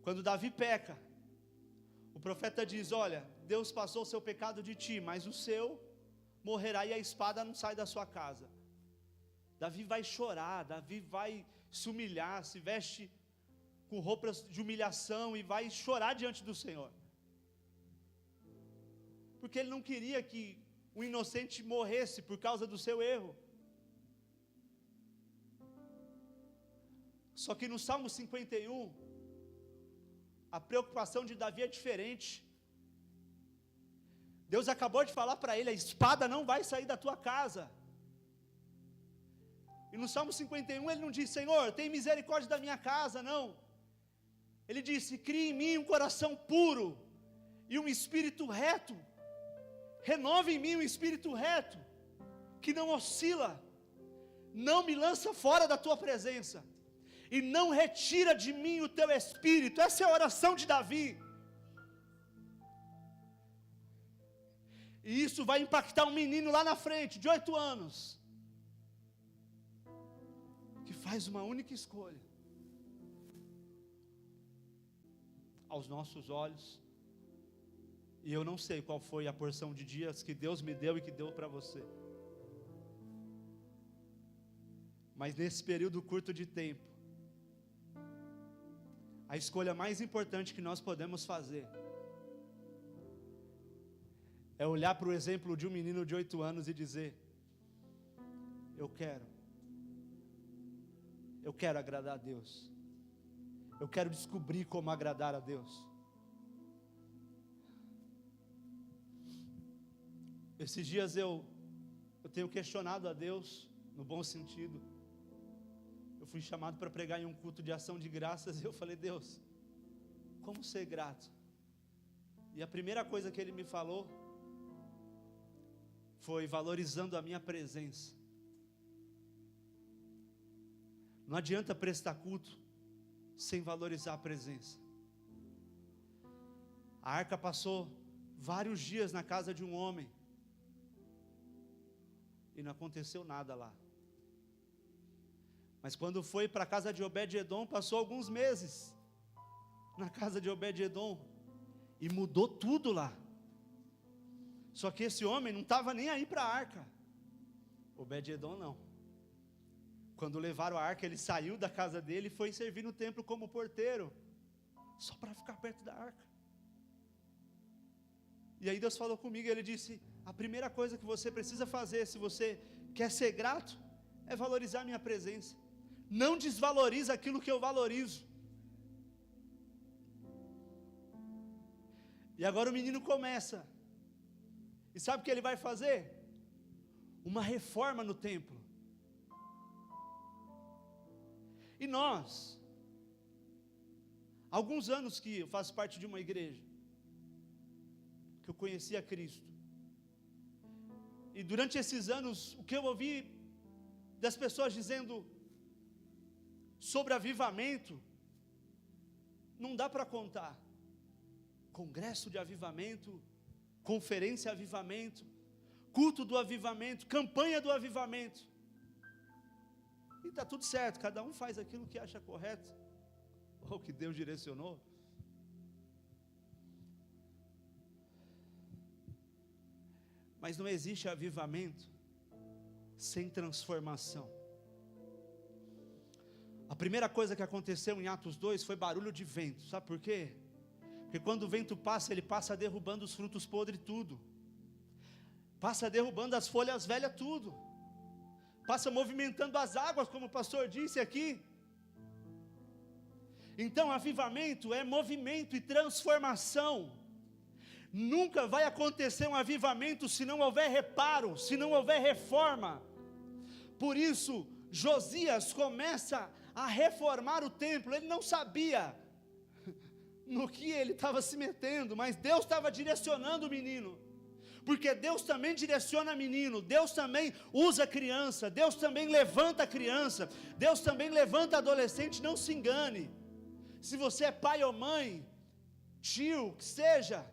Quando Davi peca, o profeta diz: olha, Deus passou o seu pecado de ti, mas o seu morrerá e a espada não sai da sua casa. Davi vai chorar, Davi vai se humilhar, se veste com roupas de humilhação e vai chorar diante do Senhor. Porque ele não queria que o inocente morresse por causa do seu erro. Só que no Salmo 51, a preocupação de Davi é diferente. Deus acabou de falar para ele: a espada não vai sair da tua casa. E no Salmo 51 ele não diz: Senhor, tem misericórdia da minha casa, não. Ele disse: crie em mim um coração puro e um espírito reto. Renove em mim um espírito reto, que não oscila. Não me lança fora da tua presença, e não retira de mim o teu espírito. Essa é a oração de Davi. E isso vai impactar um menino lá na frente, de 8 anos, que faz uma única escolha. Aos nossos olhos, e eu não sei qual foi a porção de dias que Deus me deu e que deu para você, mas nesse período curto de tempo, a escolha mais importante que nós podemos fazer é olhar para o exemplo de um menino de 8 anos e dizer: eu quero agradar a Deus, eu quero descobrir como agradar a Deus. Esses dias eu tenho questionado a Deus, no bom sentido. Eu fui chamado para pregar em um culto de ação de graças, e eu falei: Deus, como ser grato? E a primeira coisa que Ele me falou foi valorizando a minha presença. Não adianta prestar culto sem valorizar a presença. A arca passou vários dias na casa de um homem, e não aconteceu nada lá. Mas quando foi para a casa de Obed-edom, passou alguns meses na casa de Obed-edom, e mudou tudo lá. Só que esse homem não estava nem aí para a arca. Obed-edom não. Quando levaram a arca, ele saiu da casa dele e foi servir no templo como porteiro, só para ficar perto da arca. E aí Deus falou comigo, Ele disse: a primeira coisa que você precisa fazer, se você quer ser grato, é valorizar a minha presença. Não desvaloriza aquilo que eu valorizo. E agora o menino começa, e sabe o que ele vai fazer? Uma reforma no templo. E nós, alguns anos que eu faço parte de uma igreja, que eu conheci a Cristo, e durante esses anos, o que eu ouvi das pessoas dizendo sobre avivamento, não dá para contar. Congresso de avivamento, conferência avivamento, culto do avivamento, campanha do avivamento. E está tudo certo, cada um faz aquilo que acha correto, ou que Deus direcionou. Mas não existe avivamento sem transformação. A primeira coisa que aconteceu em Atos 2 foi barulho de vento. Sabe por quê? Porque quando o vento passa, ele passa derrubando os frutos podres tudo, passa derrubando as folhas velhas tudo, passa movimentando as águas, como o pastor disse aqui. Então avivamento é movimento e transformação. Nunca vai acontecer um avivamento se não houver reparo, se não houver reforma. Por isso Josias começa a reformar o templo. Ele não sabia no que ele estava se metendo, mas Deus estava direcionando o menino, porque Deus também direciona menino, Deus também usa criança, Deus também levanta criança, Deus também levanta adolescente. Não se engane, se você é pai ou mãe, tio, que seja,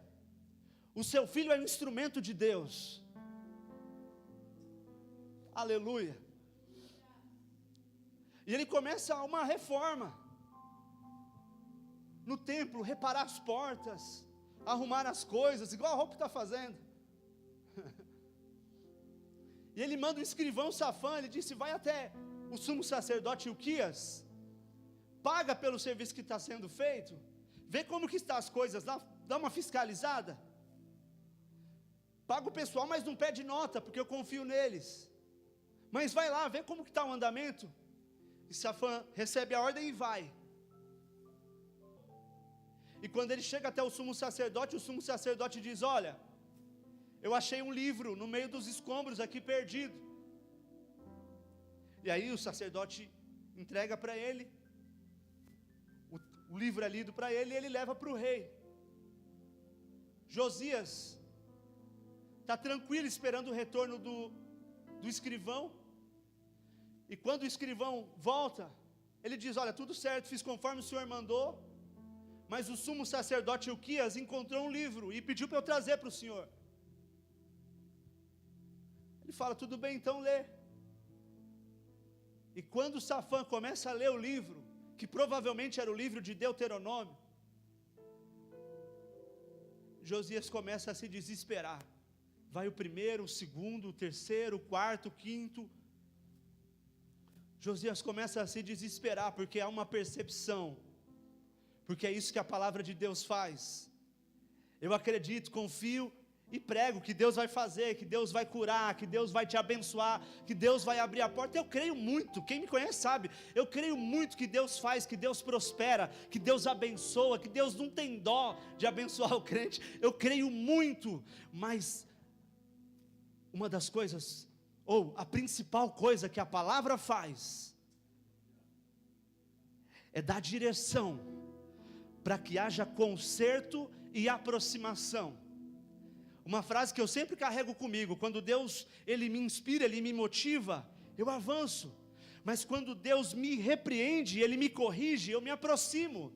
o seu filho é um instrumento de Deus. Aleluia. E ele começa uma reforma no templo, reparar as portas, arrumar as coisas, igual a roupa está fazendo. E ele manda o escrivão Safã, ele disse, vai até o sumo sacerdote Ilquias, paga pelo serviço que está sendo feito, vê como que estão as coisas lá, dá uma fiscalizada, paga o pessoal, mas não pede nota, porque eu confio neles, mas vai lá, vê como que está o andamento. E Safã recebe a ordem e vai. E quando ele chega até o sumo sacerdote diz, olha, eu achei um livro no meio dos escombros aqui perdido. E aí o sacerdote entrega para ele o livro é lido para ele e ele leva para o rei. Josias está tranquilo esperando o retorno do escrivão. E quando o escrivão volta, ele diz, olha, tudo certo, fiz conforme o senhor mandou, mas o sumo sacerdote Ilquias encontrou um livro e pediu para eu trazer para o senhor. Ele fala, tudo bem, então lê. E quando Safã começa a ler o livro, que provavelmente era o livro de Deuteronômio, Josias começa a se desesperar. Vai o primeiro, o segundo, o terceiro, o quarto, o quinto. Josias começa a se desesperar, porque há uma percepção, porque é isso que a palavra de Deus faz. Eu acredito, confio e prego que Deus vai fazer, que Deus vai curar, que Deus vai te abençoar, que Deus vai abrir a porta. Eu creio muito, quem me conhece sabe, eu creio muito que Deus faz, que Deus prospera, que Deus abençoa, que Deus não tem dó de abençoar o crente. Eu creio muito, mas uma das coisas, ou a principal coisa que a palavra faz, é dar direção, para que haja conserto e aproximação. Uma frase que eu sempre carrego comigo, quando Deus, Ele me inspira, Ele me motiva, eu avanço. Mas quando Deus me repreende, Ele me corrige, eu me aproximo.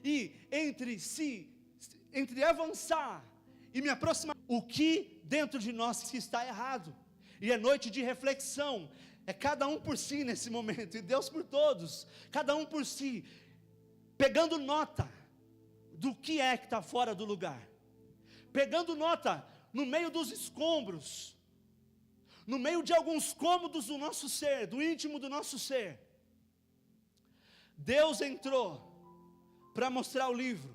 E entre avançar e me aproximar, o que dentro de nós está errado? E é noite de reflexão, é cada um por si nesse momento, e Deus por todos, cada um por si, pegando nota do que é que está fora do lugar, pegando nota no meio dos escombros, no meio de alguns cômodos do nosso ser, do íntimo do nosso ser. Deus entrou para mostrar o livro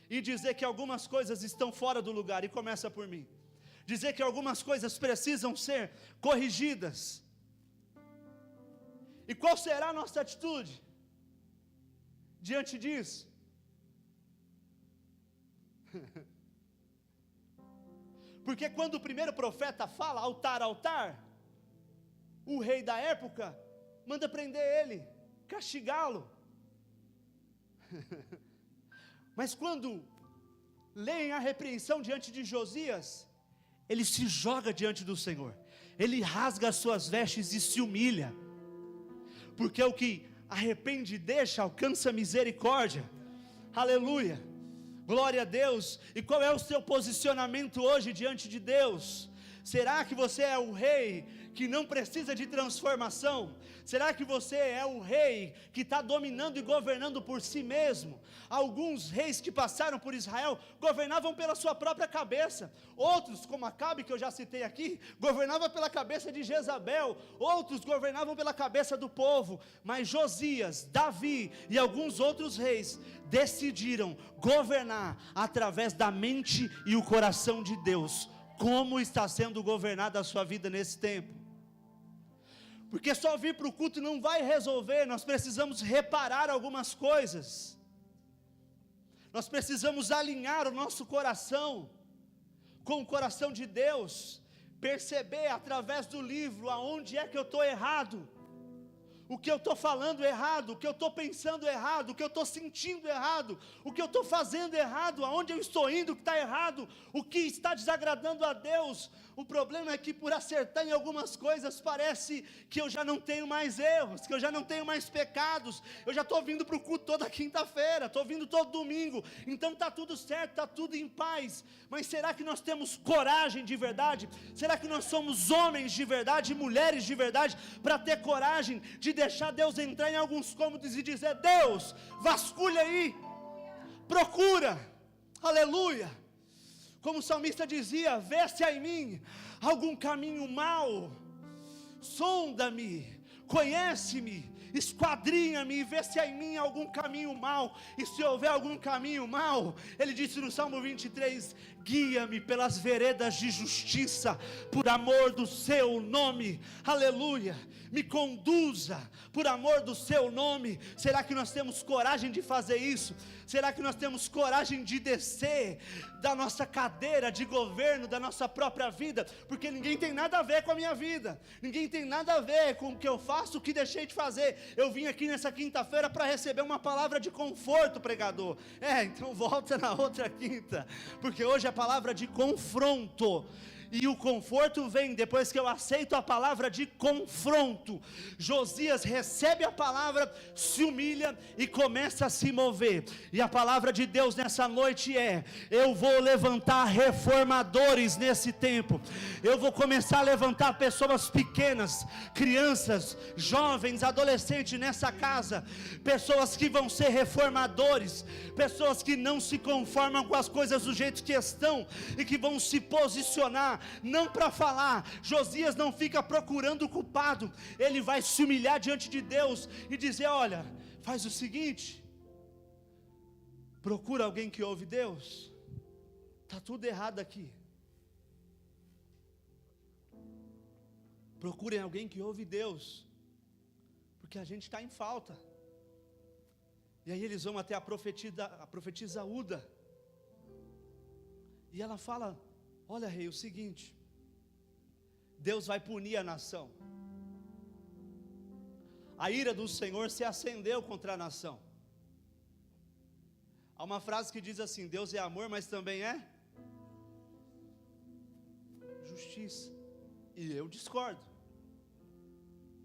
e dizer que algumas coisas estão fora do lugar, e começa por mim, dizer que algumas coisas precisam ser corrigidas. E qual será a nossa atitude diante disso? Porque quando o primeiro profeta fala altar, altar, o rei da época manda prender ele, castigá-lo. Mas quando leem a repreensão diante de Josias, ele se joga diante do Senhor, ele rasga as suas vestes e se humilha, porque o que arrepende e deixa alcança misericórdia. Aleluia, glória a Deus. E qual é o seu posicionamento hoje diante de Deus? Será que você é o rei que não precisa de transformação? Será que você é o rei que está dominando e governando por si mesmo? Alguns reis que passaram por Israel governavam pela sua própria cabeça. Outros, como Acabe, que eu já citei aqui, governava pela cabeça de Jezabel. Outros governavam pela cabeça do povo. Mas Josias, Davi e alguns outros reis decidiram governar através da mente e o coração de Deus. Como está sendo governada a sua vida nesse tempo? Porque só vir para o culto não vai resolver, nós precisamos reparar algumas coisas. Nós precisamos alinhar o nosso coração com o coração de Deus, perceber através do livro aonde é que eu estou errado, o que eu estou falando errado, o que eu estou pensando errado, o que eu estou sentindo errado, o que eu estou fazendo errado, aonde eu estou indo que está errado, o que está desagradando a Deus. O problema é que por acertar em algumas coisas, parece que eu já não tenho mais erros, que eu já não tenho mais pecados, eu já estou vindo para o culto toda quinta-feira, estou vindo todo domingo, então está tudo certo, está tudo em paz. Mas será que nós temos coragem de verdade? Será que nós somos homens de verdade, mulheres de verdade, para ter coragem de deixar Deus entrar em alguns cômodos e dizer: Deus, vasculha aí, procura, aleluia. Como o salmista dizia: vê se há em mim algum caminho mau, sonda-me, conhece-me, esquadrinha-me e vê se há em mim algum caminho mau, e se houver algum caminho mau, ele disse no Salmo 23, guia-me pelas veredas de justiça, por amor do seu nome, aleluia, me conduza, por amor do seu nome. Será que nós temos coragem de fazer isso? Será que nós temos coragem de descer da nossa cadeira de governo, da nossa própria vida? Porque ninguém tem nada a ver com a minha vida, ninguém tem nada a ver com o que eu faço, o que deixei de fazer. Eu vim aqui nessa quinta-feira para receber uma palavra de conforto, pregador. Então volta na outra quinta, porque hoje é a palavra de confronto. E o conforto vem depois que eu aceito a palavra de confronto. Josias recebe a palavra, se humilha e começa a se mover. E a palavra de Deus nessa noite é: eu vou levantar reformadores nesse tempo. Eu vou começar a levantar pessoas pequenas, crianças, jovens, adolescentes nessa casa. Pessoas que vão ser reformadores, pessoas que não se conformam com as coisas do jeito que estão e que vão se posicionar, não para falar. Josias não fica procurando o culpado, ele vai se humilhar diante de Deus e dizer: olha, faz o seguinte, procura alguém que ouve Deus, está tudo errado aqui, procurem alguém que ouve Deus, porque a gente está em falta. E aí eles vão até a profetisa Uda, e ela fala: olha, rei, o seguinte, Deus vai punir a nação. A ira do Senhor se acendeu contra a nação. Há uma frase que diz assim: Deus é amor, mas também é justiça. E eu discordo.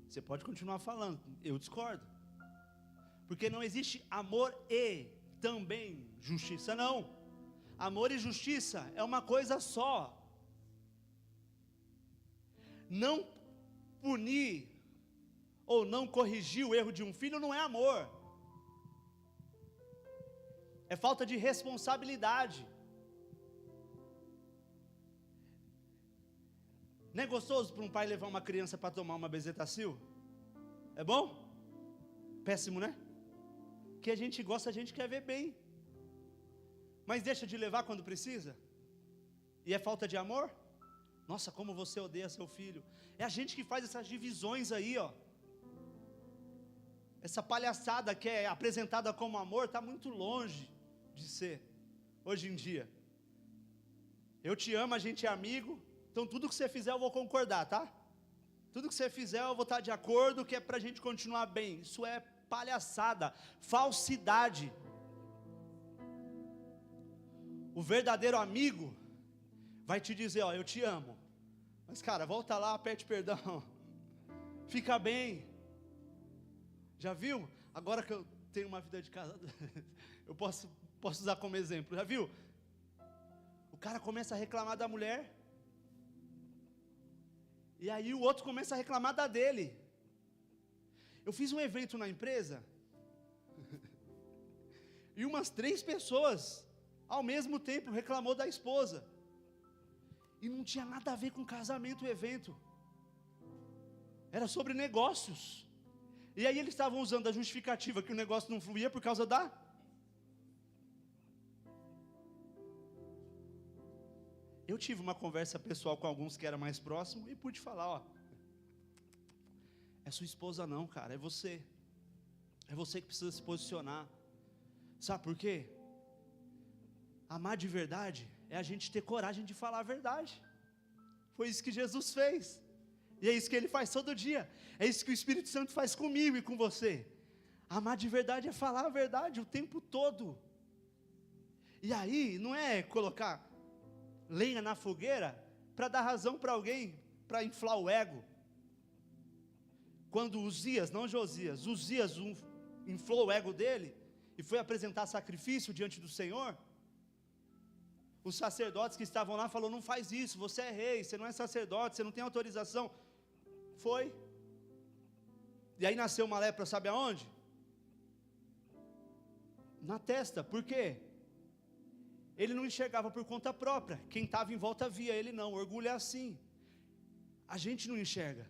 Você pode continuar falando, eu discordo. Porque não existe amor e também justiça, não. Amor e justiça é uma coisa só. Não punir ou não corrigir o erro de um filho não é amor, é falta de responsabilidade. Não é gostoso para um pai levar uma criança para tomar uma bezetacil? É bom? Péssimo, né? Que a gente gosta, a gente quer ver bem, mas deixa de levar quando precisa, e é falta de amor? Nossa, como você odeia seu filho. É a gente que faz essas divisões aí, ó. Essa palhaçada que é apresentada como amor está muito longe de ser, hoje em dia. Eu te amo, a gente é amigo, então tudo que você fizer eu vou concordar, tá? Tudo que você fizer eu vou estar de acordo, que é para a gente continuar bem. Isso é palhaçada, falsidade. O verdadeiro amigo vai te dizer: ó, eu te amo, mas cara, volta lá, pede perdão, fica bem. Já viu? Agora que eu tenho uma vida de casado, eu posso usar como exemplo. Já viu? O cara começa a reclamar da mulher, e aí o outro começa a reclamar da dele. Eu fiz um evento na empresa, e umas 3 pessoas ao mesmo tempo reclamou da esposa, e não tinha nada a ver com casamento o evento, era sobre negócios. E aí eles estavam usando a justificativa que o negócio não fluía por causa da... Eu tive uma conversa pessoal com alguns que eram mais próximos e pude falar: ó, é sua esposa não, cara, é você que precisa se posicionar. Sabe por quê? Amar de verdade é a gente ter coragem de falar a verdade. Foi isso que Jesus fez. E é isso que Ele faz todo dia. É isso que o Espírito Santo faz comigo e com você. Amar de verdade é falar a verdade o tempo todo. E aí, não é colocar lenha na fogueira para dar razão para alguém, para inflar o ego. Quando Uzias, não Josias, Uzias inflou o ego dele e foi apresentar sacrifício diante do Senhor, os sacerdotes que estavam lá falaram: não faz isso, você é rei, você não é sacerdote, você não tem autorização. Foi. E aí nasceu uma lepra, sabe aonde? Na testa. Por quê? Ele não enxergava por conta própria, quem estava em volta via, ele não. O orgulho é assim, a gente não enxerga,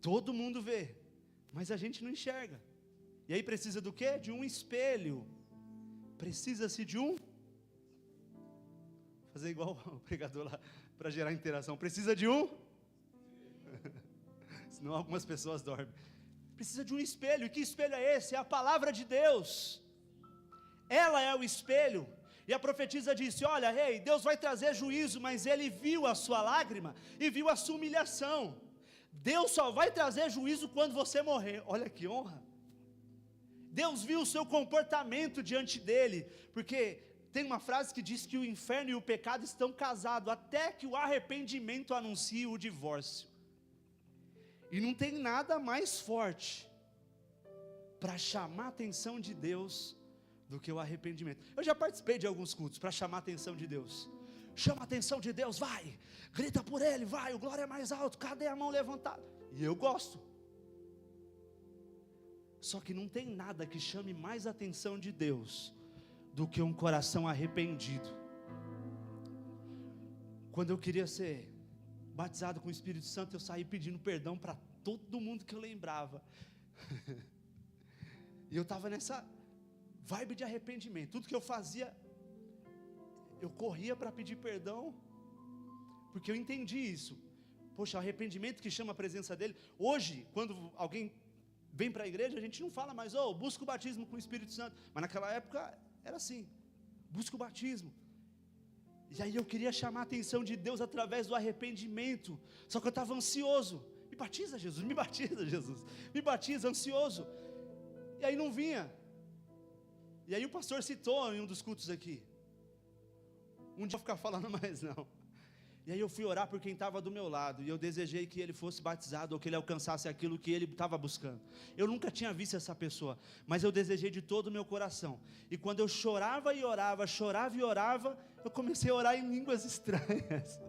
todo mundo vê, mas a gente não enxerga. E aí precisa do quê? De um espelho. Precisa-se de um, fazer igual o pregador lá, para gerar interação, precisa de um, senão algumas pessoas dormem. Precisa de um espelho. E que espelho é esse? É a palavra de Deus. Ela é o espelho. E a profetisa disse: olha, rei, Deus vai trazer juízo, mas ele viu a sua lágrima e viu a sua humilhação. Deus só vai trazer juízo quando você morrer. Olha que honra. Deus viu o seu comportamento diante dele, porque tem uma frase que diz que o inferno e o pecado estão casados, até que o arrependimento anuncie o divórcio. E não tem nada mais forte para chamar a atenção de Deus do que o arrependimento. Eu já participei de alguns cultos para chamar a atenção de Deus. Chama a atenção de Deus, vai, grita por Ele, vai, o glória é mais alto, cadê a mão levantada? E eu gosto. Só que não tem nada que chame mais a atenção de Deus do que um coração arrependido. Quando eu queria ser batizado com o Espírito Santo, eu saí pedindo perdão para todo mundo que eu lembrava. E eu estava nessa vibe de arrependimento. Tudo que eu fazia, eu corria para pedir perdão, porque eu entendi isso. Poxa, o arrependimento que chama a presença dele. Hoje, quando alguém vem para a igreja, a gente não fala mais: busca o batismo com o Espírito Santo. Mas naquela época era assim: busca o batismo. E aí eu queria chamar a atenção de Deus através do arrependimento. Só que eu estava ansioso. Me batiza, Jesus, me batiza, Jesus, me batiza, ansioso. E aí não vinha. E aí o pastor citou em um dos cultos aqui. Um dia eu vou ficar falando mais não. E aí eu fui orar por quem estava do meu lado, e eu desejei que ele fosse batizado, ou que ele alcançasse aquilo que ele estava buscando. Eu nunca tinha visto essa pessoa, mas eu desejei de todo o meu coração. E quando eu chorava e orava, eu comecei a orar em línguas estranhas.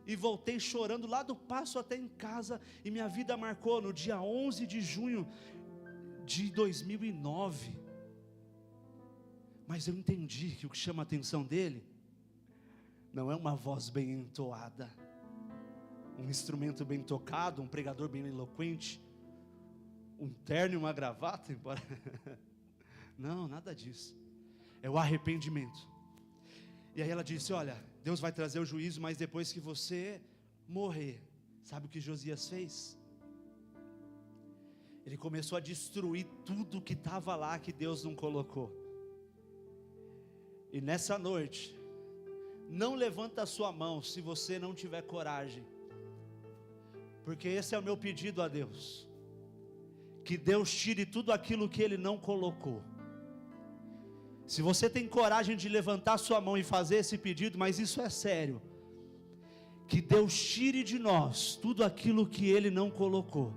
E voltei chorando lá do passo até em casa, e minha vida marcou no dia 11 de junho de 2009. Mas eu entendi que o que chama a atenção dele não é uma voz bem entoada, um instrumento bem tocado, um pregador bem eloquente, um terno e uma gravata, embora... Não, nada disso. É o arrependimento. E aí ela disse: olha, Deus vai trazer o juízo, mas depois que você morrer. Sabe o que Josias fez? Ele começou a destruir tudo que estava lá, que Deus não colocou. E nessa noite, não levanta a sua mão se você não tiver coragem, porque esse é o meu pedido a Deus, que Deus tire tudo aquilo que Ele não colocou. Se você tem coragem de levantar a sua mão e fazer esse pedido, mas isso é sério, que Deus tire de nós tudo aquilo que Ele não colocou.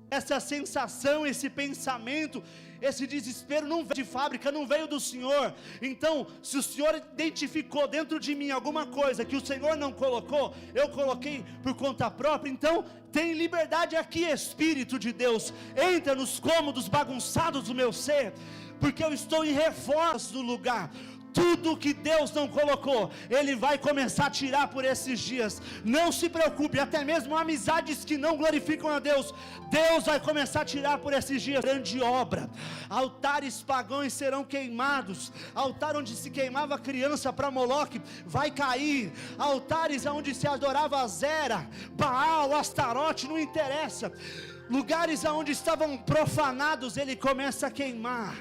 Essa sensação, esse pensamento, esse desespero não veio de fábrica, não veio do Senhor. Então, se o Senhor identificou dentro de mim alguma coisa que o Senhor não colocou, eu coloquei por conta própria, então tem liberdade aqui, Espírito de Deus. Entra nos cômodos bagunçados do meu ser, porque eu estou em reforço do lugar. Tudo que Deus não colocou, Ele vai começar a tirar por esses dias. Não se preocupe, até mesmo amizades que não glorificam a Deus, Deus vai começar a tirar por esses dias. Grande obra, altares pagãos serão queimados. Altar onde se queimava criança para Moloque vai cair. Altares onde se adorava Zera, Baal, Astarote, não interessa. lugares aonde estavam profanados, Ele começa a queimar.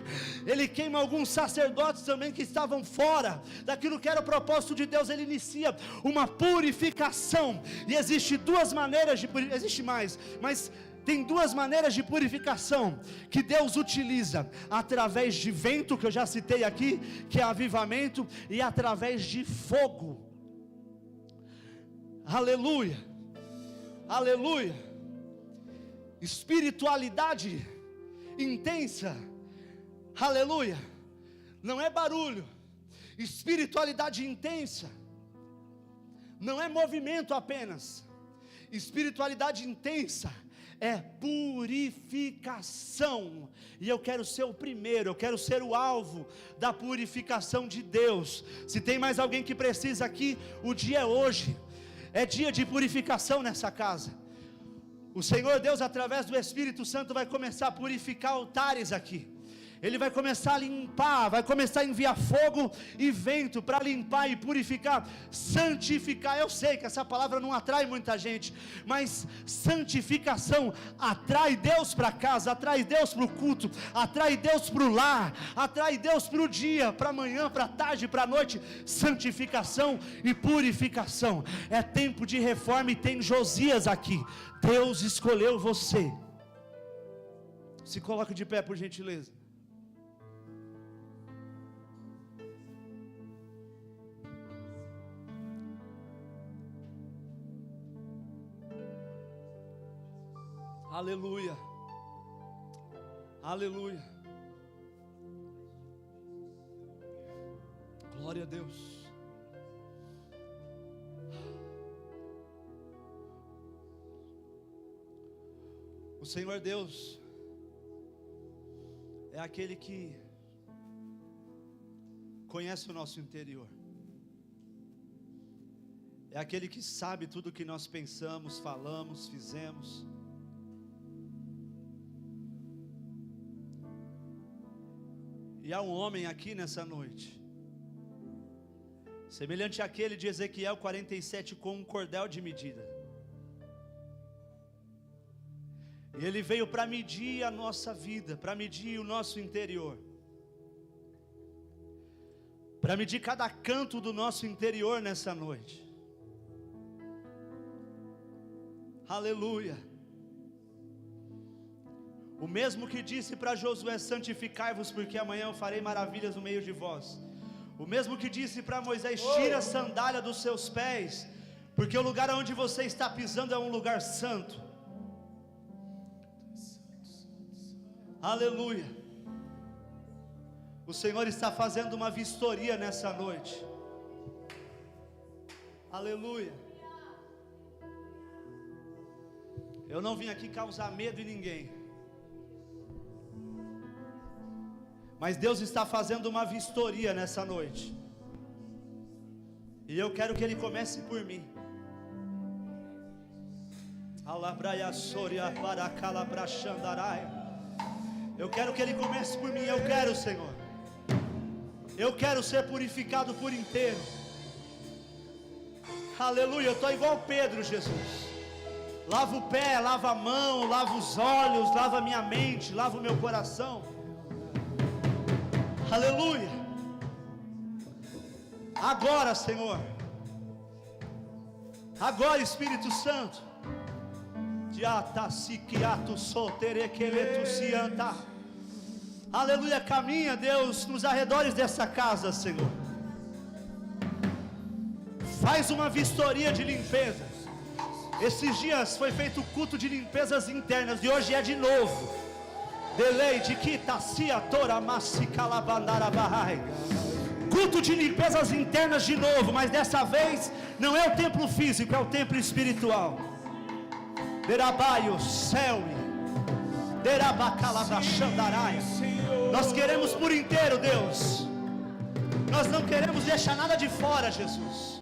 Ele queima alguns sacerdotes também que estavam fora daquilo que era o propósito de Deus. Ele inicia uma purificação, e existe duas maneiras de purificação, existe mais, mas tem duas maneiras de purificação que Deus utiliza: através de vento, que eu já citei aqui, que é avivamento, e através de fogo. Aleluia, aleluia. Espiritualidade intensa, aleluia, não é barulho. Espiritualidade intensa não é movimento apenas. Espiritualidade intensa é purificação, e eu quero ser o primeiro, eu quero ser o alvo da purificação de Deus. Se tem mais alguém que precisa aqui, o dia é hoje, é dia de purificação nessa casa. O Senhor Deus, através do Espírito Santo, vai começar a purificar altares aqui. Ele vai começar a limpar, vai começar a enviar fogo e vento para limpar e purificar, santificar. Eu sei que essa palavra não atrai muita gente, mas santificação atrai Deus para casa, atrai Deus para o culto, atrai Deus para o lar, atrai Deus para o dia, para amanhã, para a tarde, para a noite. Santificação e purificação. É tempo de reforma, e tem Josias aqui. Deus escolheu você. Se coloque de pé, por gentileza. Aleluia, aleluia, glória a Deus. O Senhor Deus é aquele que conhece o nosso interior, é aquele que sabe tudo o que nós pensamos, falamos, fizemos. E há um homem aqui nessa noite, semelhante àquele de Ezequiel 47, com um cordel de medida. E ele veio para medir a nossa vida, para medir o nosso interior, para medir cada canto do nosso interior nessa noite. Aleluia. O mesmo que disse para Josué: santificai-vos, porque amanhã eu farei maravilhas no meio de vós. O mesmo que disse para Moisés: tira a sandália dos seus pés, porque o lugar onde você está pisando é um lugar santo. Aleluia. O Senhor está fazendo uma vistoria nessa noite. Aleluia. Eu não vim aqui causar medo em ninguém, mas Deus está fazendo uma vistoria nessa noite, e eu quero que Ele comece por mim. Eu quero que Ele comece por mim. Eu quero, Senhor, eu quero ser purificado por inteiro. Aleluia. Eu estou igual Pedro, Jesus. Lava o pé, lava a mão, lava os olhos, lava a minha mente, lava o meu coração. Aleluia. Agora, Senhor, agora, Espírito Santo, aleluia. Caminha, Deus, nos arredores dessa casa, Senhor. Faz uma vistoria de limpeza. Esses dias foi feito culto de limpezas internas, e hoje é de novo. Culto de limpezas internas de novo, mas dessa vez não é o templo físico, é o templo espiritual. Nós queremos por inteiro, Deus. Nós não queremos deixar nada de fora, Jesus.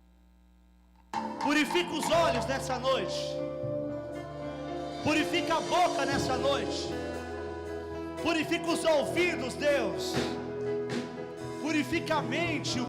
Purifica os olhos nessa noite, purifica a boca nessa noite, purifica os ouvidos, Deus, purifica a mente, o